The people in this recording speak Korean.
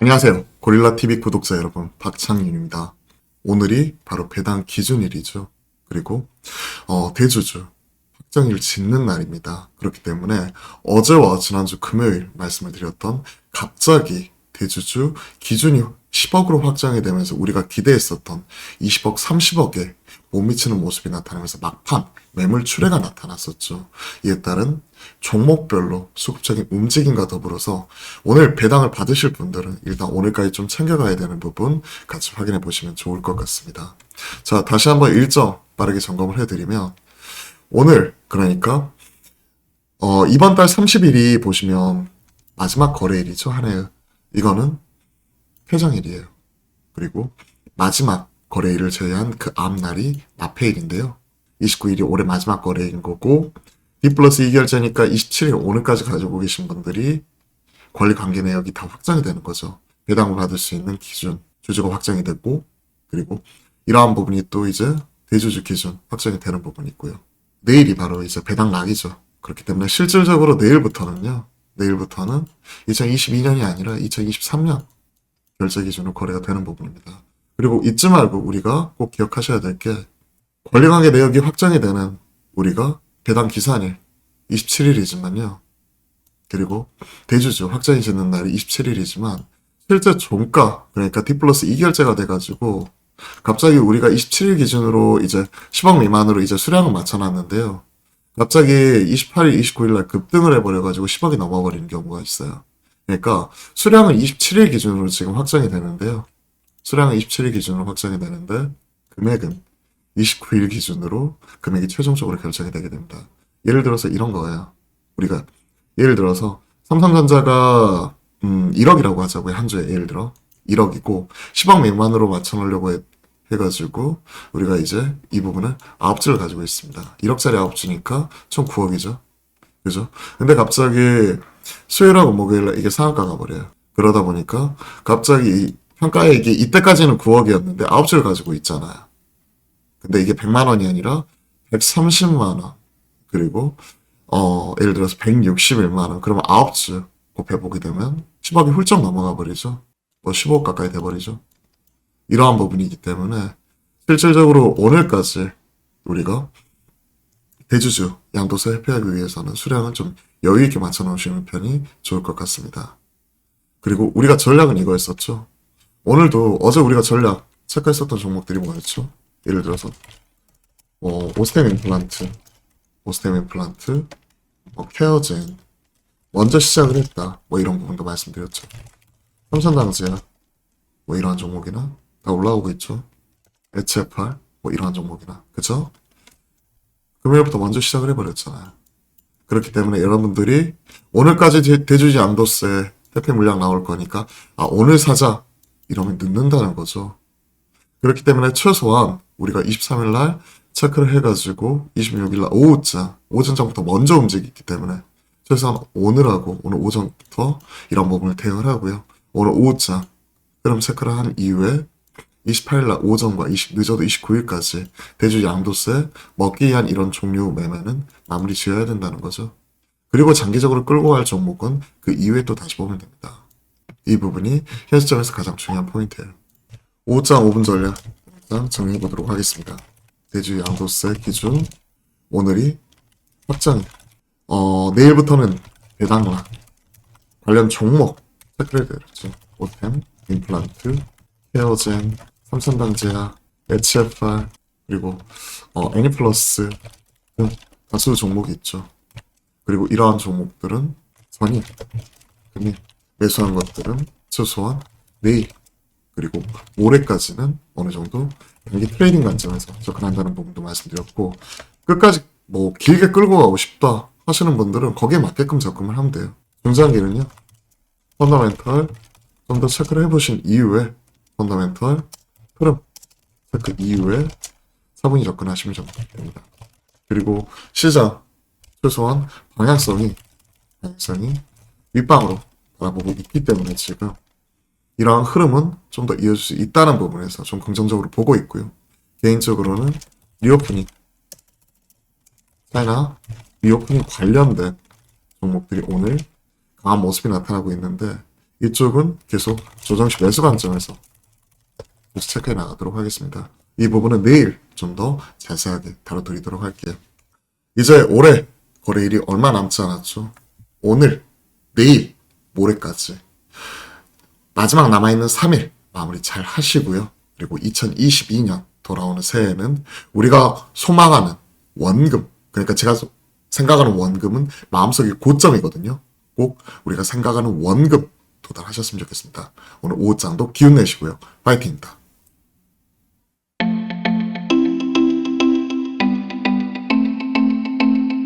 안녕하세요. 고릴라TV 구독자 여러분, 박창윤입니다. 오늘이 바로 배당 기준일이죠. 그리고 대주주 확정일 짓는 날입니다. 그렇기 때문에 어제와 지난주 금요일 말씀을 드렸던 갑자기 대주주 기준이 10억으로 확정이 되면서 우리가 기대했었던 20억, 30억에 못 미치는 모습이 나타나면서 막판 매물 출회가 나타났었죠. 이에 따른 종목별로 수급적인 움직임과 더불어서 오늘 배당을 받으실 분들은 일단 오늘까지 좀 챙겨가야 되는 부분 같이 확인해 보시면 좋을 것 같습니다. 자, 다시 한번 일정 빠르게 점검을 해드리면 오늘 그러니까 이번 달 30일이 보시면 마지막 거래일이죠. 한 해의. 이거는 폐장일이에요. 그리고 마지막 거래일을 제외한 그 앞날이 납해일인데요. 29일이 올해 마지막 거래일인 거고 D 플러스 2결제니까 27일 오늘까지 가지고 계신 분들이 권리관계 내역이 다 확정이 되는 거죠. 배당을 받을 수 있는 기준, 주주가 확정이 되고 그리고 이러한 부분이 또 이제 대주주 기준 확정이 되는 부분이 있고요. 내일이 바로 이제 배당 낙이죠. 그렇기 때문에 실질적으로 내일부터는 2022년이 아니라 2023년 결제 기준으로 거래가 되는 부분입니다. 그리고 잊지 말고 우리가 꼭 기억하셔야 될 게 권리관계 내역이 확정이 되는 우리가 배당 기산일 27일이지만요. 그리고 대주주 확정이 짓는 날이 27일이지만 실제 종가 그러니까 D 플러스 2결제가 돼가지고 갑자기 우리가 27일 기준으로 이제 10억 미만으로 이제 수량을 맞춰놨는데요. 갑자기 28일, 29일 날 급등을 해버려가지고 10억이 넘어버리는 경우가 있어요. 그러니까 수량은 27일 기준으로 지금 확정이 되는데요. 수량은 27일 기준으로 확정이 되는데 금액은 29일 기준으로 금액이 최종적으로 결정이 되게 됩니다. 예를 들어서 이런 거예요. 우리가 예를 들어서 삼성전자가 1억이라고 하자고요. 한 주에 예를 들어 1억이고 10억 미만으로 맞춰놓으려고 해가지고 우리가 이제 이 부분을 9주를 가지고 있습니다. 1억짜리 9주니까 총 9억이죠. 그죠? 근데 갑자기 수요일하고 목요일날 이게 상한가 가버려요. 그러다 보니까 갑자기 평가액이 이때까지는 9억이었는데 9주를 가지고 있잖아요. 근데 이게 100만 원이 아니라 130만 원 그리고 예를 들어서 161만 원 그러면 9주 곱해보게 되면 10억이 훌쩍 넘어가 버리죠. 뭐 15억 가까이 돼버리죠. 이러한 부분이기 때문에 실질적으로 오늘까지 우리가 대주주 양도세 회피하기 위해서는 수량은 좀 여유있게 맞춰 놓으시는 편이 좋을 것 같습니다. 그리고 우리가 전략은 이거였었죠. 오늘도 어제 우리가 전략 체크했었던 종목들이 뭐였죠? 예를 들어서 오스템 임플란트, 케어젠 먼저 시작을 했다. 뭐 이런 부분도 말씀드렸죠. 삼천당제약 뭐 이러한 종목이나 다 올라오고 있죠. HFR 뭐 이러한 종목이나 그쵸? 금요일부터 먼저 시작을 해버렸잖아요. 그렇기 때문에 여러분들이 오늘까지 대주주 양도세 회피 물량 나올 거니까 오늘 사자 이러면 늦는다는 거죠. 그렇기 때문에 최소한 우리가 23일 날 체크를 해가지고 26일 날 오전 전부터 먼저 움직이기 때문에 최소한 오늘 오전부터 이런 부분을 대응을 하고요. 오늘 오후장 그럼 체크를 한 이후에 28일 날 오전과 늦어도 29일까지 대주주 양도세 먹기 위한 이런 종류 매매는 마무리 지어야 된다는 거죠. 그리고 장기적으로 끌고 갈 종목은 그 이후에 또 다시 보면 됩니다. 이 부분이 현 시점에서 가장 중요한 포인트예요. 5.5분 전략 정리해 보도록 하겠습니다. 대주주 양도세 기준 오늘이 확정. 내일부터는 배당락 관련 종목 체크를 해드렸죠. 오템, 임플란트, 케어젠, 삼천당제약, HFR 그리고 애니플러스 등 다수 종목이 있죠. 그리고 이러한 종목들은 전일, 금일 매수한 것들은 최소한 내일 그리고 모레까지는 어느 정도 단기 트레이딩 관점에서 접근한다는 부분도 말씀드렸고 끝까지 뭐 길게 끌고 가고 싶다 하시는 분들은 거기에 맞게끔 접근을 하면 돼요. 중장기는요. 펀더멘털 좀 더 체크를 해보신 이후에 펀더멘털 흐름 체크 이후에 차분히 접근하시면 됩니다. 그리고 시장 최소한 방향성이 윗방으로 바라보고 있기 때문에 지금 이러한 흐름은 좀 더 이어질 수 있다는 부분에서 좀 긍정적으로 보고 있고요. 개인적으로는 리오프닝, 차이나 리오프닝 관련된 종목들이 오늘 강한 모습이 나타나고 있는데 이쪽은 계속 조정식 매수 관점에서 계속 체크해 나가도록 하겠습니다. 이 부분은 내일 좀 더 자세하게 다뤄드리도록 할게요. 이제 올해 거래일이 얼마 남지 않았죠. 오늘, 내일, 모레까지 마지막 남아있는 3일 마무리 잘 하시고요. 그리고 2022년 돌아오는 새해에는 우리가 소망하는 원금, 그러니까 제가 생각하는 원금은 마음속의 고점이거든요. 꼭 우리가 생각하는 원금 도달하셨으면 좋겠습니다. 오늘 오후장도 기운 내시고요. 파이팅입니다.